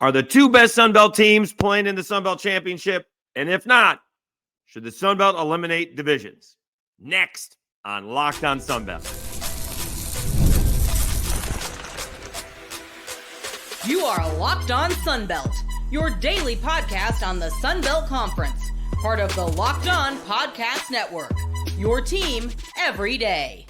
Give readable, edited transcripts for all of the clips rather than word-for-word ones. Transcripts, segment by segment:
Are the two best Sun Belt teams playing in the Sun Belt Championship? And if not, should the Sun Belt eliminate divisions? Next on Locked On Sun Belt. You are Locked On Sun Belt, your daily podcast on the Sun Belt Conference, part of the Locked On Podcast Network, your team every day.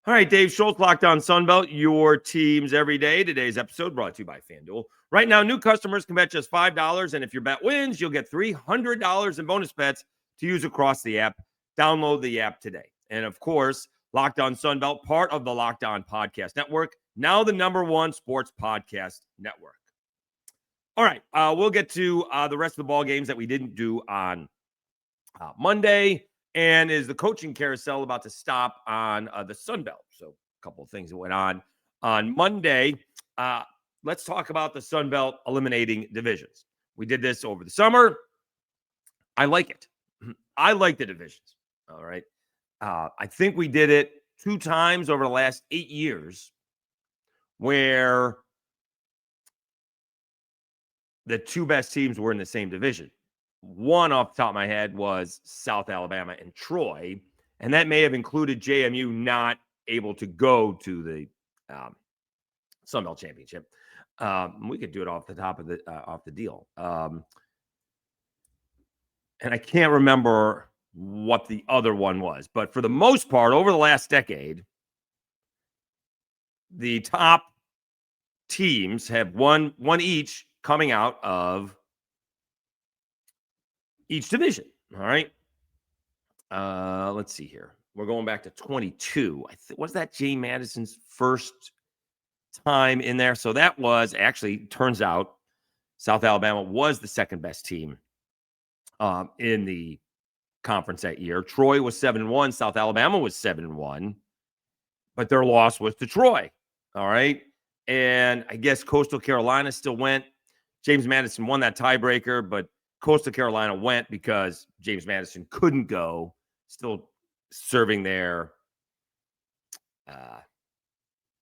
All right, Dave Schultz, Locked On Sun Belt, your teams every day. Today's episode brought to you by FanDuel. Right now, new customers can bet just $5, and if your bet wins, you'll get $300 in bonus bets to use across the app. Download the app today. And of course, Locked On Sun Belt, part of the Locked On Podcast Network, now the #1 sports podcast network. All right, we'll get to the rest of the ball games that we didn't do on Monday. And is the coaching carousel about to stop on the Sun Belt? So a couple of things that went on Monday. Let's talk about the Sun Belt eliminating divisions. We did this over the summer. I like it. I like the divisions. All right. I think we did it 2 times over the last 8 years where the 2 best teams were in the same division. One off the top of my head was South Alabama and Troy, and that may have included JMU not able to go to the Sun Belt Championship. We could do it off the top of the deal. And I can't remember what the other one was, but for the most part, over the last decade, the top teams have one each coming out of each division. All right. Let's see here. We're going back to 22. Was that James Madison's first time in there? So that was actually, turns out, South Alabama was the second best team in the conference that year. Troy was 7-1. South Alabama was 7-1. But their loss was to Troy. All right. And I guess Coastal Carolina still went. James Madison won that tiebreaker, but Coastal Carolina went because James Madison couldn't go, still serving their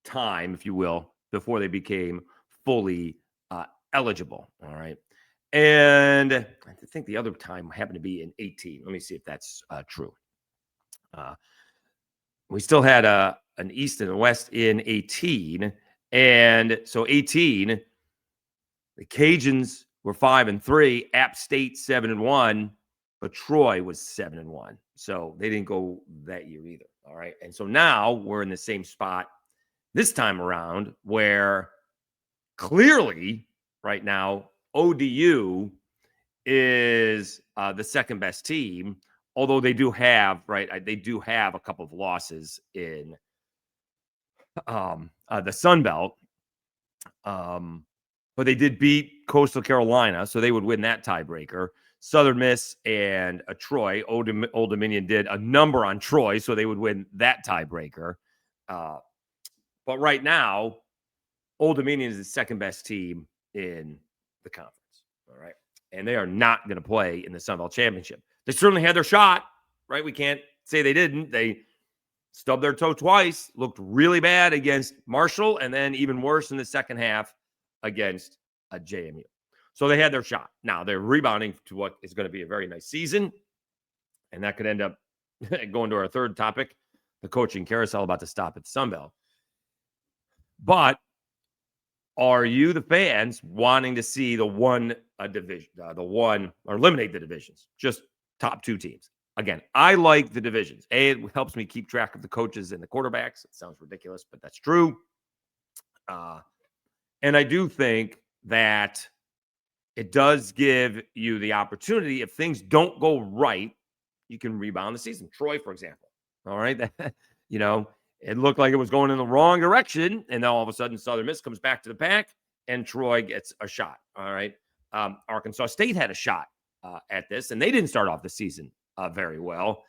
time, if you will, before they became fully eligible. All right. And I think the other time happened to be in 18. Let me see if that's true. We still had an East and a West in 18. And so 18, the Cajuns were 5-3, App State 7-1, but Troy was 7-1. So they didn't go that year either. All right. And so now we're in the same spot this time around where clearly right now ODU is the second best team, although they do have, they do have a couple of losses in the Sun Belt. But they did beat Coastal Carolina, so they would win that tiebreaker. Southern Miss and Troy, Old Dominion did a number on Troy, so they would win that tiebreaker. But right now, Old Dominion is the second best team in the conference. All right. And they are not going to play in the Sun Belt Championship. They certainly had their shot, right? We can't say they didn't. They stubbed their toe twice, looked really bad against Marshall, and then even worse in the second half against JMU. So they had their shot. Now they're rebounding to what is going to be a very nice season. And that could end up going to our third topic, the coaching carousel about to stop at the Sun Belt. But are you, the fans, wanting to see the one division, or eliminate the divisions, just top 2 teams? Again, I like the divisions. It helps me keep track of the coaches and the quarterbacks. It sounds ridiculous, but that's true. And I do think that it does give you the opportunity, if things don't go right, you can rebound the season. Troy, for example. All right. It looked like it was going in the wrong direction. And then all of a sudden, Southern Miss comes back to the pack and Troy gets a shot. All right. Arkansas State had a shot at this, and they didn't start off the season very well.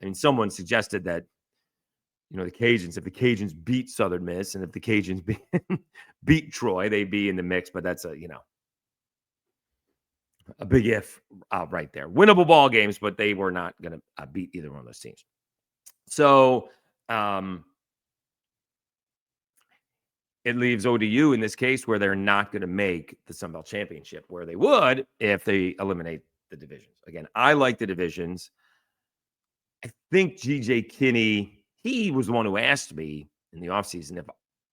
I mean, someone suggested that, the Cajuns, if the Cajuns beat Southern Miss and if the Cajuns beat Troy, they'd be in the mix. But that's a big if right there. Winnable ball games, but they were not going to beat either one of those teams. So it leaves ODU in this case where they're not going to make the Sun Belt Championship, where they would if they eliminate the divisions. Again, I like the divisions. I think GJ Kinney, he was the one who asked me in the offseason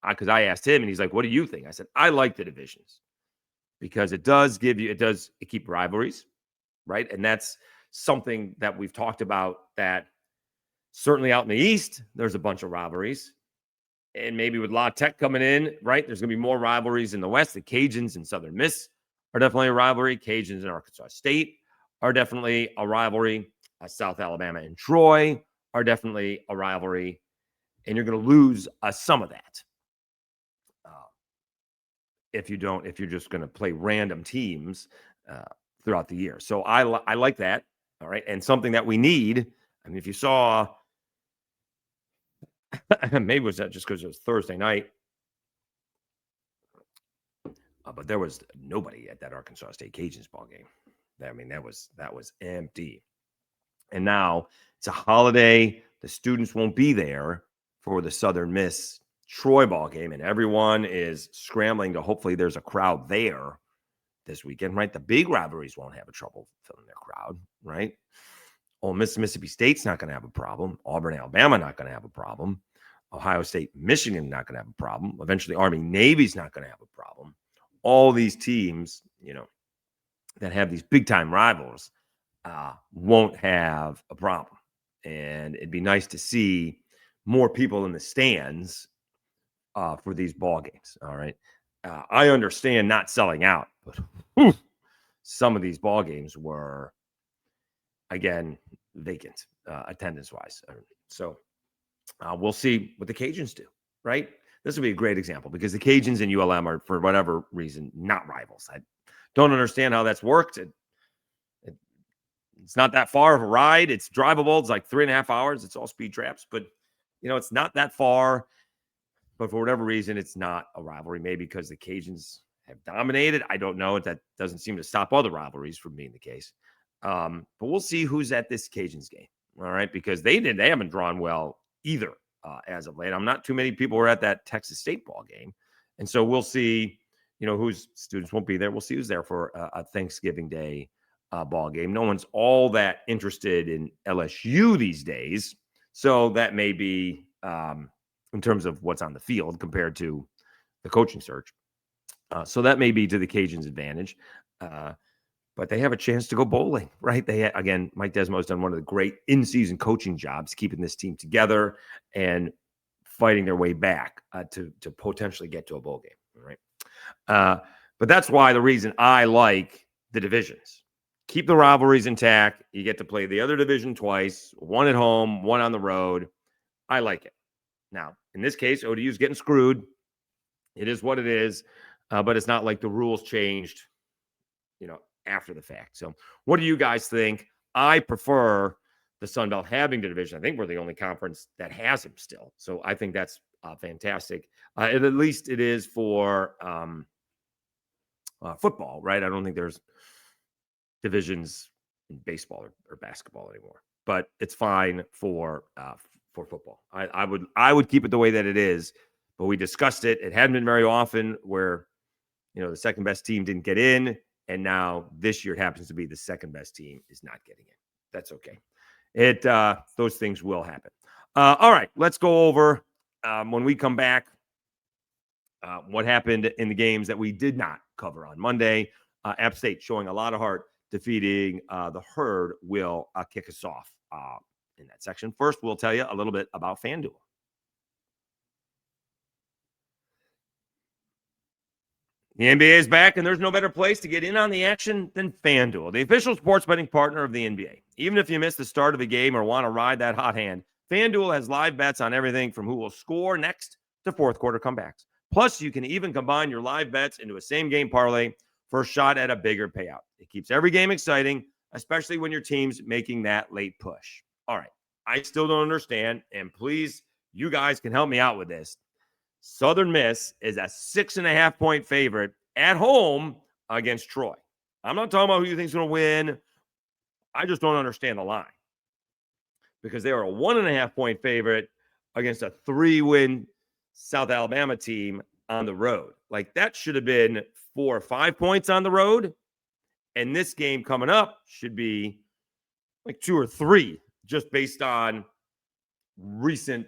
because I asked him and he's like, what do you think? I said, I like the divisions because it does keep rivalries, right? And that's something that we've talked about, that certainly out in the East, there's a bunch of rivalries. And maybe with La Tech coming in, right, there's going to be more rivalries in the West. The Cajuns and Southern Miss are definitely a rivalry. Cajuns and Arkansas State are definitely a rivalry. South Alabama and Troy are definitely a rivalry. And you're going to lose some of that if you're just going to play random teams throughout the year. So I like that. All right. And something that we need, I mean, if you saw, maybe it was that just because it was Thursday night, but there was nobody at that Arkansas State Cajuns ball game. I mean, that was empty. And now it's a holiday. The students won't be there for the Southern Miss Troy ball game, and everyone is scrambling to hopefully there's a crowd there this weekend, right? The big rivalries won't have a trouble filling their crowd, right? Ole Miss, Mississippi State's not going to have a problem. Auburn, Alabama, not going to have a problem. Ohio State, Michigan, not going to have a problem. Eventually, Army, Navy's not going to have a problem. All these teams, that have these big-time rivals won't have a problem. And it'd be nice to see more people in the stands for these ball games, all right? I understand not selling out, but some of these ball games were, again, vacant attendance-wise. So we'll see what the Cajuns do, right? This will be a great example because the Cajuns and ULM are, for whatever reason, not rivals. I don't understand how that's worked. It's not that far of a ride. It's drivable. It's like 3.5 hours. It's all speed traps, but it's not that far. But for whatever reason, it's not a rivalry. Maybe because the Cajuns have dominated. I don't know. That doesn't seem to stop other rivalries from being the case. But we'll see who's at this Cajuns game. All right, because they haven't drawn well either as of late. I'm not too many people were at that Texas State ball game, and so we'll see. Whose students won't be there. We'll see who's there for a Thanksgiving Day ball game. No one's all that interested in LSU these days, so that may be in terms of what's on the field compared to the coaching search. So that may be to the Cajuns' advantage. But they have a chance to go bowling, right? Again, Mike Desmo's done one of the great in-season coaching jobs, keeping this team together and fighting their way back to potentially get to a bowl game, right? But that's why the reason I like the divisions. Keep the rivalries intact. You get to play the other division twice, one at home, one on the road. I like it. Now, in this case, ODU's getting screwed. It is what it is, but it's not like the rules changed, after the fact. So what do you guys think? I prefer the Sun Belt having the division. I think we're the only conference that has them still. So I think that's fantastic. At least it is for football, right? I don't think there's divisions in baseball or basketball anymore, but it's fine for football. I would keep it the way that it is, but we discussed it. It hadn't been very often where, the second best team didn't get in. And now this year it happens to be the second best team is not getting in. That's okay. Those things will happen. All right, let's go over when we come back what happened in the games that we did not cover on Monday. App State showing a lot of heart, defeating the Herd will kick us off in that section. First, we'll tell you a little bit about FanDuel. The NBA is back, and there's no better place to get in on the action than FanDuel, the official sports betting partner of the NBA. Even if you miss the start of the game or want to ride that hot hand, FanDuel has live bets on everything from who will score next to fourth quarter comebacks. Plus, you can even combine your live bets into a same-game parlay for a shot at a bigger payout. It keeps every game exciting, especially when your team's making that late push. All right, I still don't understand, and please, you guys can help me out with this. Southern Miss is a 6.5-point favorite at home against Troy. I'm not talking about who you think is going to win. I just don't understand the line because they are a 1.5-point favorite against a 3-win South Alabama team on the road. Like that should have been 4 or 5 points on the road. And this game coming up should be like 2 or 3, just based on recent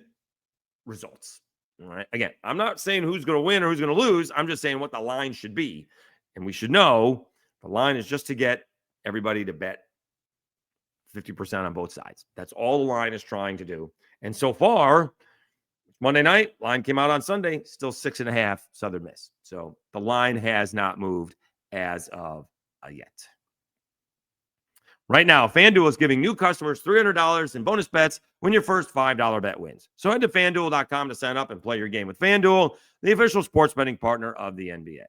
results. All right. Again, I'm not saying who's going to win or who's going to lose. I'm just saying what the line should be. And we should know the line is just to get everybody to bet 50% on both sides. That's all the line is trying to do. And so far, Monday night, line came out on Sunday, still 6.5 Southern Miss. So the line has not moved as of yet. Right now, FanDuel is giving new customers $300 in bonus bets when your first $5 bet wins. So head to FanDuel.com to sign up and play your game with FanDuel, the official sports betting partner of the NBA.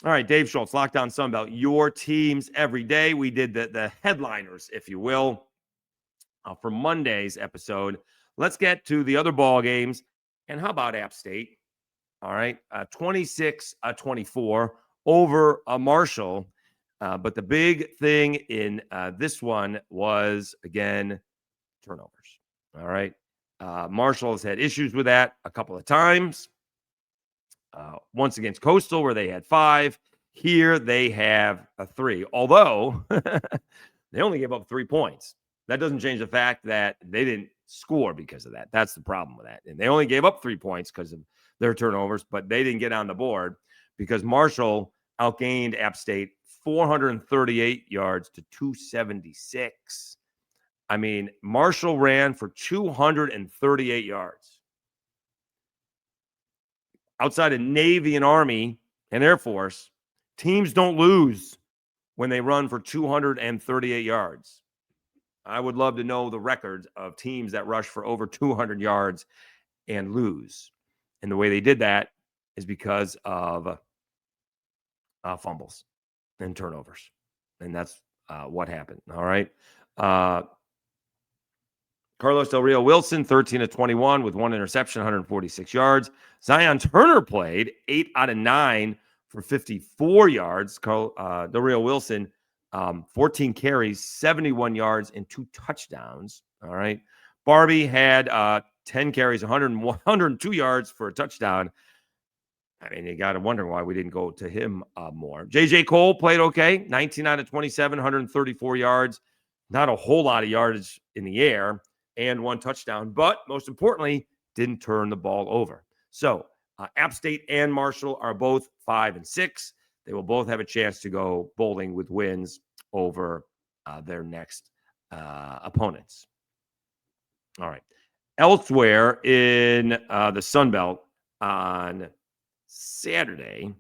All right, Dave Schultz, Lockdown Sunbelt, your teams every day. We did the headliners, if you will, for Monday's episode. Let's get to the other ball games. And how about App State? All right, 26-24 over Marshall. But the big thing in this one was, again, turnovers. All right. Marshall has had issues with that a couple of times. Once against Coastal, where they had 5. Here they have 3. Although they only gave up 3 points. That doesn't change the fact that they didn't score because of that. That's the problem with that. And they only gave up 3 points because of their turnovers, but they didn't get on the board because Marshall outgained App State 438 yards to 276. I mean, Marshall ran for 238 yards. Outside of Navy and Army and Air Force, teams don't lose when they run for 238 yards. I would love to know the records of teams that rush for over 200 yards and lose. And the way they did that is because of fumbles and turnovers. And that's what happened. All right. Carlos Del Rio Wilson, 13-21 with 1 interception, 146 yards. Zion Turner played 8 out of 9 for 54 yards. Del Rio Wilson, 14 carries, 71 yards, and 2 touchdowns. All right. Barbie had 10 carries, 102 yards for a touchdown. I mean, you got to wonder why we didn't go to him more. J.J. Cole played okay, 19 out of 27, 134 yards. Not a whole lot of yardage in the air and 1 touchdown, but most importantly, didn't turn the ball over. So App State and Marshall are both 5-6. They will both have a chance to go bowling with wins over their next opponents. All right. Elsewhere in the Sun Belt on Saturday,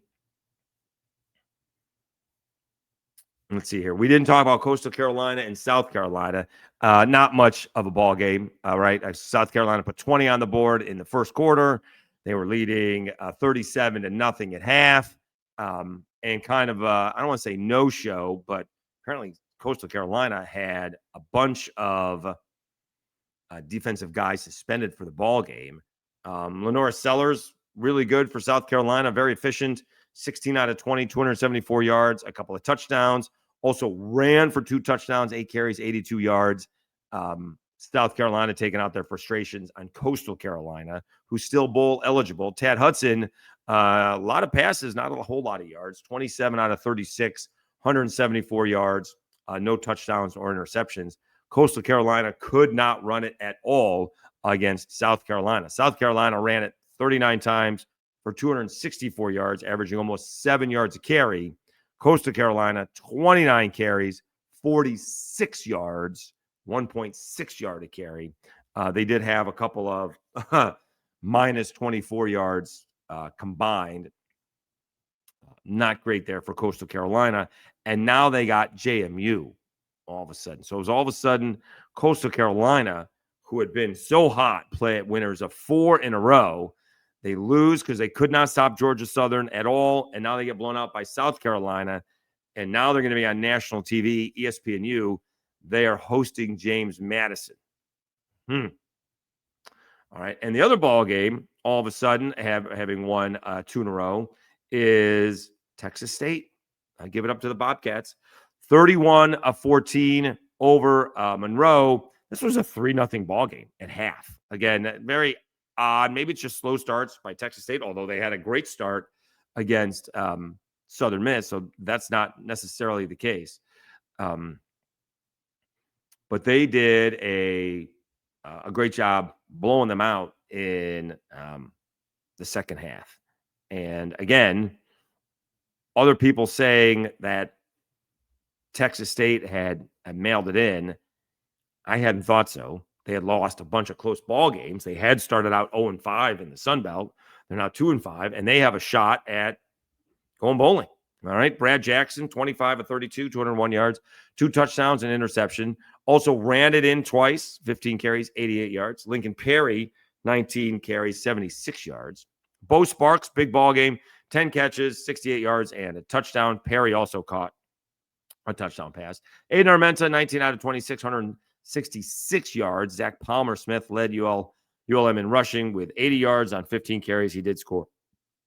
let's see here. We didn't talk about Coastal Carolina and South Carolina. Not much of a ball game, right? South Carolina put 20 on the board in the first quarter. They were leading 37-0 at half. And kind of, I don't want to say no-show, but apparently Coastal Carolina had a bunch of defensive guys suspended for the ball game. Lenora Sellers, really good for South Carolina, very efficient, 16 out of 20, 274 yards, a couple of touchdowns. Also ran for 2 touchdowns, 8 carries, 82 yards. South Carolina taking out their frustrations on Coastal Carolina, who's still bowl eligible. Tad Hudson, a lot of passes, not a whole lot of yards, 27 out of 36, 174 yards, no touchdowns or interceptions. Coastal Carolina could not run it at all against South Carolina. South Carolina ran it 39 times for 264 yards, averaging almost 7 yards a carry. Coastal Carolina, 29 carries, 46 yards, 1.6 yard a carry. They did have a couple of minus 24 yards combined. Not great there for Coastal Carolina. And now they got JMU all of a sudden. So it was all of a sudden Coastal Carolina, who had been so hot, play at winners of 4 in a row. They lose because they could not stop Georgia Southern at all. And now they get blown out by South Carolina. And now they're going to be on national TV, ESPNU. They are hosting James Madison. All right. And the other ball game, all of a sudden, having won 2 in a row, is Texas State. I give it up to the Bobcats. 31-14 over Monroe. This was a 3-0 ball game at half. Again, very odd. Maybe it's just slow starts by Texas State, although they had a great start against Southern Miss, so that's not necessarily the case. But they did a great job blowing them out in the second half. And again, other people saying that Texas State had mailed it in. I hadn't thought so. They had lost a bunch of close ball games. They had started out 0-5 in the Sun Belt. They're now 2-5, and they have a shot at going bowling. All right. Brad Jackson, 25 of 32, 201 yards, 2 touchdowns and interception. Also ran it in twice, 15 carries, 88 yards. Lincoln Perry, 19 carries, 76 yards. Bo Sparks, big ball game, 10 catches, 68 yards, and a touchdown. Perry also caught a touchdown pass. Aiden Armenta, 19 out of 26, 166 yards. Zach Palmer-Smith led ULM in rushing with 80 yards on 15 carries. He did score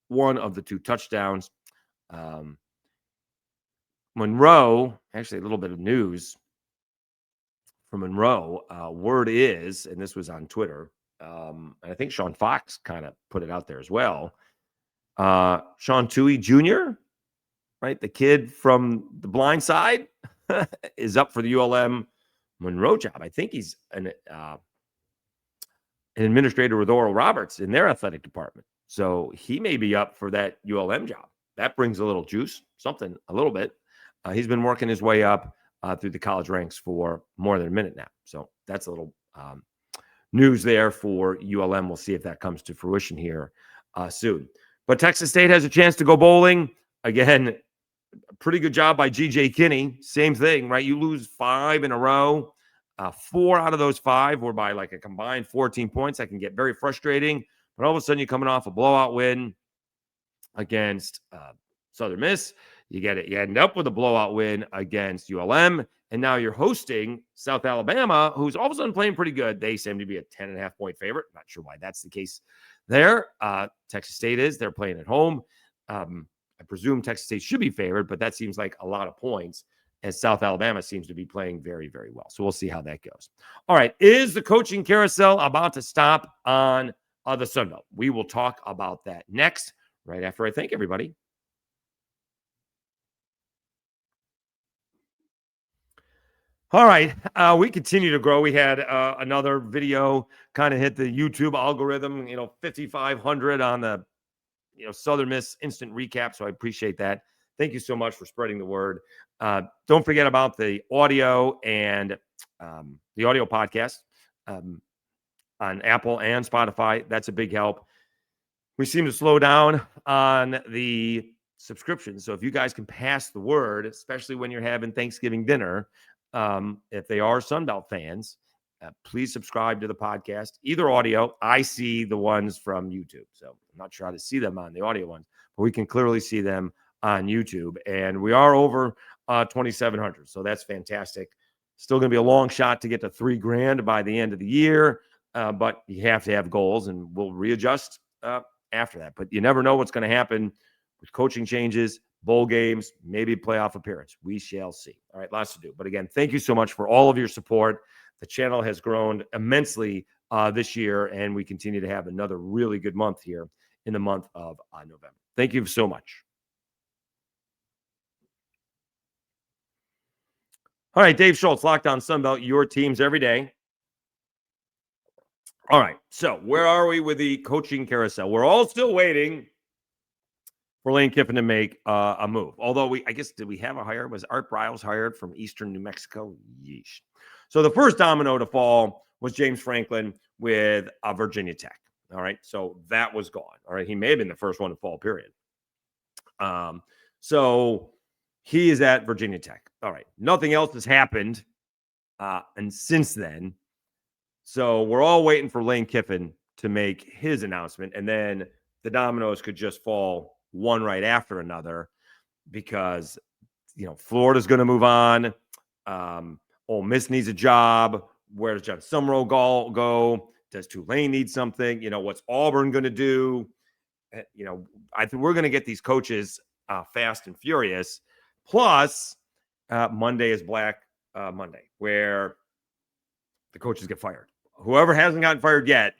one of the 2 touchdowns. Monroe, actually a little bit of news from Monroe. Word is, and this was on Twitter, and I think Sean Fox kind of put it out there as well. Sean Tui Jr., right, the kid from The Blind Side, is up for the ULM Monroe job. I think he's an administrator with Oral Roberts in their athletic department. So he may be up for that ULM job. That brings a little juice, something, a little bit. He's been working his way up through the college ranks for more than a minute now. So that's a little news there for ULM. We'll see if that comes to fruition here soon. But Texas State has a chance to go bowling. Again, pretty good job by G.J. Kinney. Same thing, right? You lose 5 in a row. 4 out of those 5 were by like a combined 14 points. That can get very frustrating. But all of a sudden, you're coming off a blowout win against Southern Miss. You end up with a blowout win against ULM, and now you're hosting South Alabama, who's all of a sudden playing pretty good. They seem to be a 10.5 point favorite. Not sure why that's the case there. Texas State is. They're playing at home. I presume Texas State should be favored, but that seems like a lot of points, as South Alabama seems to be playing very, very well. So we'll see how that goes. All right. Is the coaching carousel about to stop on the Sun Belt? We will talk about that next, right after I thank everybody. All right, we continue to grow. We had another video kind of hit the YouTube algorithm, 5,500 on the, Southern Miss instant recap. So I appreciate that. Thank you so much for spreading the word. Don't forget about the audio and the audio podcast on Apple and Spotify. That's a big help. We seem to slow down on the subscriptions. So if you guys can pass the word, especially when you're having Thanksgiving dinner, if they are Sunbelt fans, please subscribe to the podcast, either audio. I see the ones from YouTube, so I'm not sure how to see them on the audio ones, but we can clearly see them on YouTube. And we are over 2,700, so that's fantastic. Still going to be a long shot to get to $3,000 by the end of the year, but you have to have goals, and we'll readjust after that. But you never know what's going to happen with coaching changes, bowl games, maybe playoff appearance. We shall see. All right, lots to do. But again, thank you so much for all of your support. The channel has grown immensely this year, and we continue to have another really good month here in the month of November. Thank you so much. All right, Dave Schultz, Locked On Sunbelt, your teams every day. All right, so where are we with the coaching carousel? We're all still waiting for Lane Kiffin to make a move. Although did we have a hire? Was Art Briles hired from Eastern New Mexico? Yeesh. So the first domino to fall was James Franklin with Virginia Tech. All right, so that was gone. All right, he may have been the first one to fall, period. So he is at Virginia Tech. All right, nothing else has happened and since then. So we're all waiting for Lane Kiffin to make his announcement, and then the dominoes could just fall one right after another because, Florida's going to move on. Ole Miss needs a job. Where does John Summerall go? Does Tulane need something? What's Auburn going to do? I think we're going to get these coaches fast and furious. Plus, Monday is Black Monday, where the coaches get fired. Whoever hasn't gotten fired yet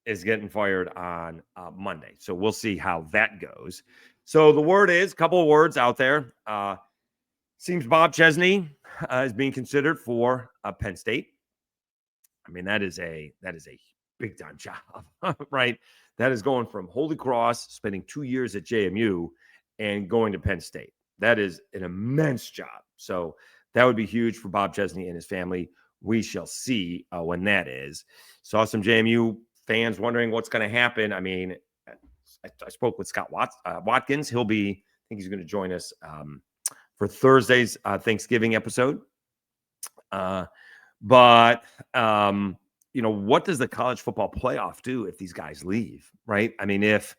is getting fired on Monday. So we'll see how that goes. So the word is, a couple of words out there. Seems Bob Chesney is being considered for Penn State. I mean, that is a big time job, right? That is going from Holy Cross, spending 2 years at JMU, and going to Penn State. That is an immense job. So that would be huge for Bob Chesney and his family. We shall see when that is. Saw some JMU fans wondering what's going to happen. I mean, I spoke with Scott Watkins. I think he's going to join us for Thursday's Thanksgiving episode. But what does the college football playoff do if these guys leave, right? I mean, if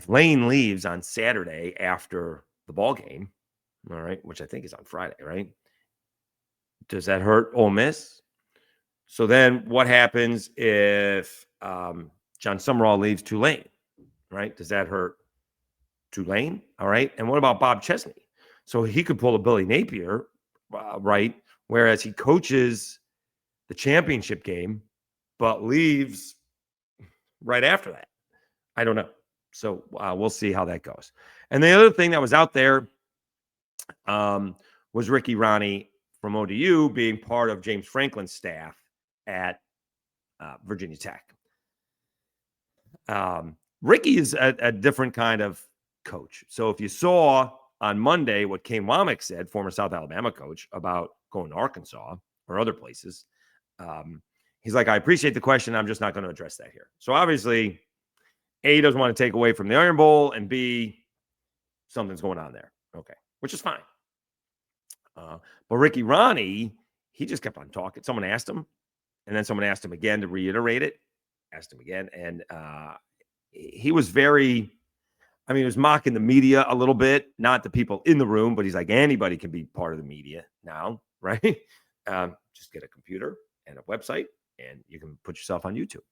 Lane leaves on Saturday after the ball game, all right, which I think is on Friday, right? Does that hurt Ole Miss? So then what happens if John Summerall leaves Tulane, right? Does that hurt Tulane? All right. And what about Bob Chesney? So he could pull a Billy Napier, right? Whereas he coaches the championship game, but leaves right after that. I don't know. So we'll see how that goes. And the other thing that was out there was Ricky Rahne from ODU being part of James Franklin's staff at Virginia Tech. Ricky is a different kind of coach. So if you saw on Monday what Kane Womack said, former South Alabama coach, about going to Arkansas or other places, he's like, I appreciate the question. I'm just not going to address that here. So obviously, A, doesn't want to take away from the Iron Bowl, and B, something's going on there. Okay, which is fine. But Ricky Rahne, he just kept on talking. Someone asked him, and then someone asked him again to reiterate it, asked him again. And he was he was mocking the media a little bit, not the people in the room, but he's like, anybody can be part of the media now, right? Just get a computer and a website, and you can put yourself on YouTube,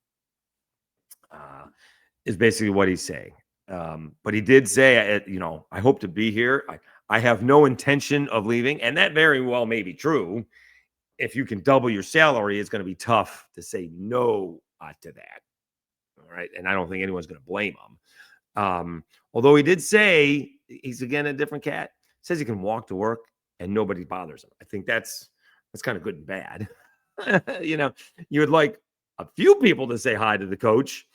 is basically what he's saying. But he did say, I hope to be here. I have no intention of leaving. And that very well may be true. If you can double your salary, it's going to be tough to say no to that. All right. And I don't think anyone's going to blame him. Although he did say he's, again, a different cat. Says he can walk to work and nobody bothers him. I think that's kind of good and bad. You would like a few people to say hi to the coach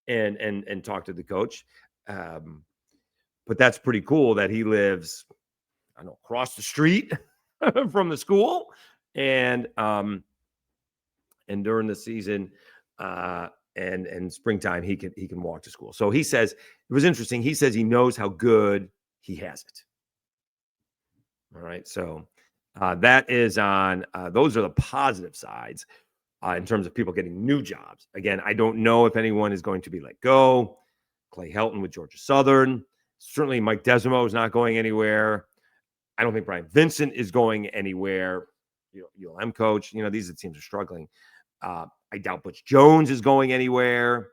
and talk to the coach. But that's pretty cool that he lives, across the street from the school, and during the season and springtime he can walk to school. So he says it was interesting. He says he knows how good he has it. All right, so that is on. Those are the positive sides in terms of people getting new jobs. Again, I don't know if anyone is going to be let go. Clay Helton with Georgia Southern. Certainly Mike Desimo is not going anywhere. I don't think Brian Vincent is going anywhere. ULM coach. These teams are struggling. I doubt Butch Jones is going anywhere.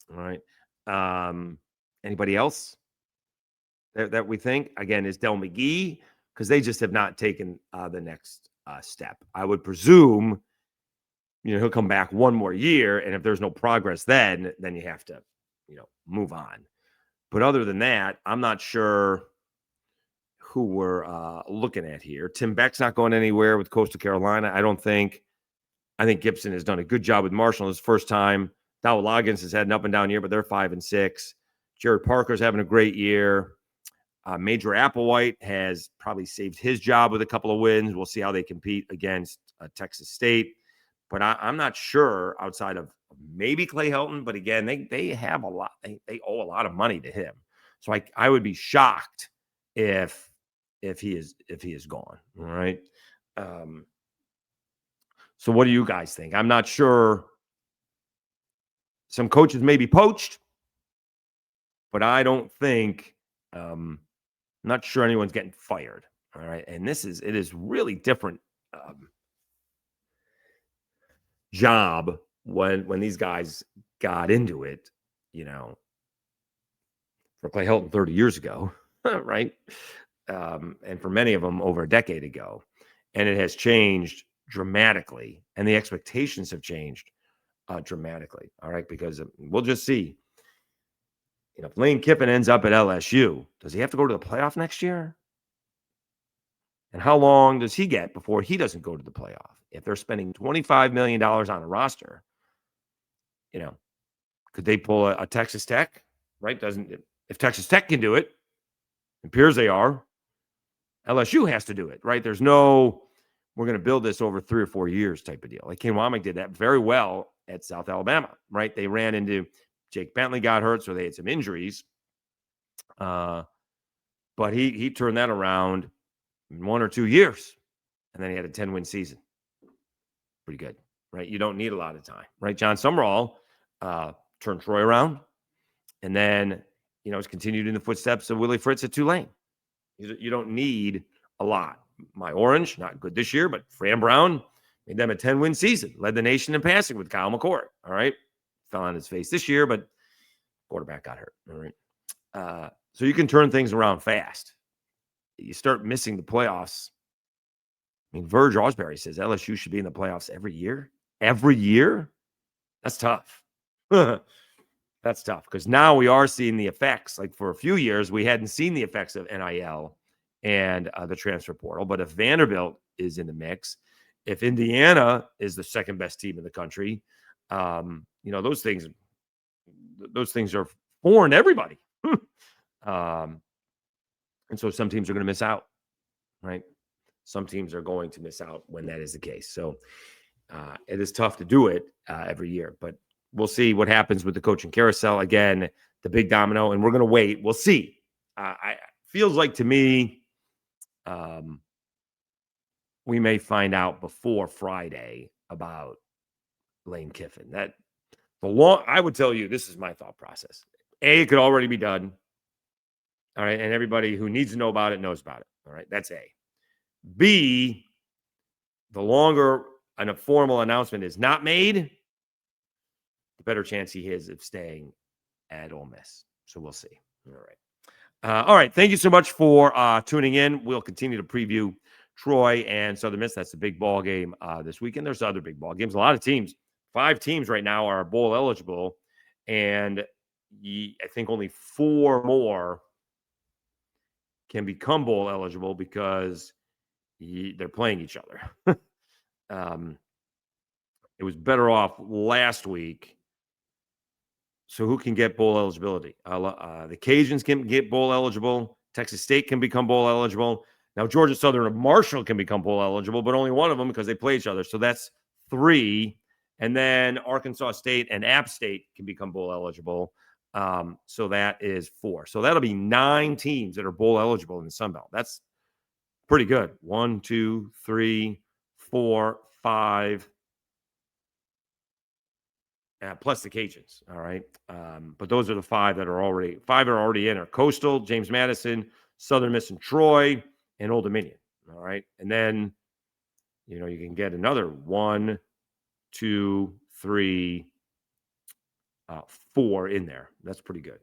All right. Anybody else that we think? Again, is Del McGee, because they just have not taken the next step. I would presume, he'll come back one more year, and if there's no progress then you have to, move on. But other than that, I'm not sure who we're looking at here. Tim Beck's not going anywhere with Coastal Carolina. I think Gibson has done a good job with Marshall his first time. Dow Loggins has had an up and down year, but they're 5-6. Jared Parker's having a great year. Major Applewhite has probably saved his job with a couple of wins. We'll see how they compete against Texas State. But I'm not sure, outside of maybe Clay Helton. But again, they have a lot. They owe a lot of money to him. So I would be shocked if he is gone. All right. So what do you guys think? I'm not sure. Some coaches may be poached, but I don't think. I'm not sure anyone's getting fired. All right, and it is really different job when these guys got into it. For Clay Helton 30 years ago, right? and for many of them over a decade ago. And it has changed dramatically, and the expectations have changed dramatically. All right, because we'll just see. If Lane Kiffin ends up at LSU, does he have to go to the playoff next year? And how long does he get before he doesn't go to the playoff? If they're spending $25 million on a roster, could they pull a Texas Tech? Right? If Texas Tech can do it, it appears they are, LSU has to do it, right? There's no, we're going to build this over 3 or 4 years type of deal. Like Ken Womack did that very well at South Alabama, right? They ran into Jake Bentley got hurt, so they had some injuries. But he turned that around in 1 or 2 years, and then he had a 10-win season. Pretty good, right? You don't need a lot of time, right? John Summerall turned Troy around, and then, it's continued in the footsteps of Willie Fritz at Tulane. You don't need a lot. My Orange, not good this year, but Fran Brown made them a 10-win season, led the nation in passing with Kyle McCord. All right. Fell on his face this year, but quarterback got hurt. All right. So you can turn things around fast. You start missing the playoffs. I mean, Verge Osbury says LSU should be in the playoffs every year. Every year? That's tough. That's tough because now we are seeing the effects. Like for a few years, we hadn't seen the effects of NIL and the transfer portal. But if Vanderbilt is in the mix, if Indiana is the second best team in the country, those things are foreign to everybody. And so some teams are going to miss out, right? Some teams are going to miss out when that is the case. So it is tough to do it every year, but we'll see what happens with the coaching carousel. Again, the big domino, and we're going to wait. We'll see. Feels like to me, we may find out before Friday about Lane Kiffin. I would tell you, this is my thought process. A, it could already be done. All right. And everybody who needs to know about it knows about it. All right. That's A. B, the longer a formal announcement is not made, the better chance he has of staying at Ole Miss. So we'll see. All right. Thank you so much for tuning in. We'll continue to preview Troy and Southern Miss. That's the big ball game this weekend. There's other big ball games. A lot of teams. 5 teams right now are bowl eligible, and I think only 4 more can become bowl eligible because they're playing each other. It was better off last week. So who can get bowl eligibility? The Cajuns can get bowl eligible. Texas State can become bowl eligible. Now Georgia Southern and Marshall can become bowl eligible, but only one of them because they play each other. So that's 3. And then Arkansas State and App State can become bowl eligible. So that is 4. So that'll be 9 teams that are bowl eligible in the Sun Belt. That's pretty good. 1, 2, 3, 4, 5. Plus the Cajuns. All right. But those are the 5 that are already in. Are Coastal, James Madison, Southern Miss, and Troy, and Old Dominion. All right. And then, you can get another 1, 2, 3, 4 in there. That's pretty good.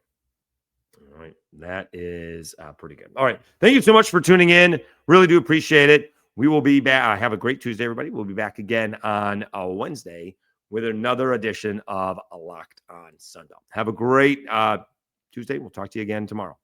All right. That is pretty good. All right. Thank you so much for tuning in. Really do appreciate it. We will be back. Have a great Tuesday, everybody. We'll be back again on Wednesday with another edition of Locked On Sunbelt. Have a great Tuesday. We'll talk to you again tomorrow.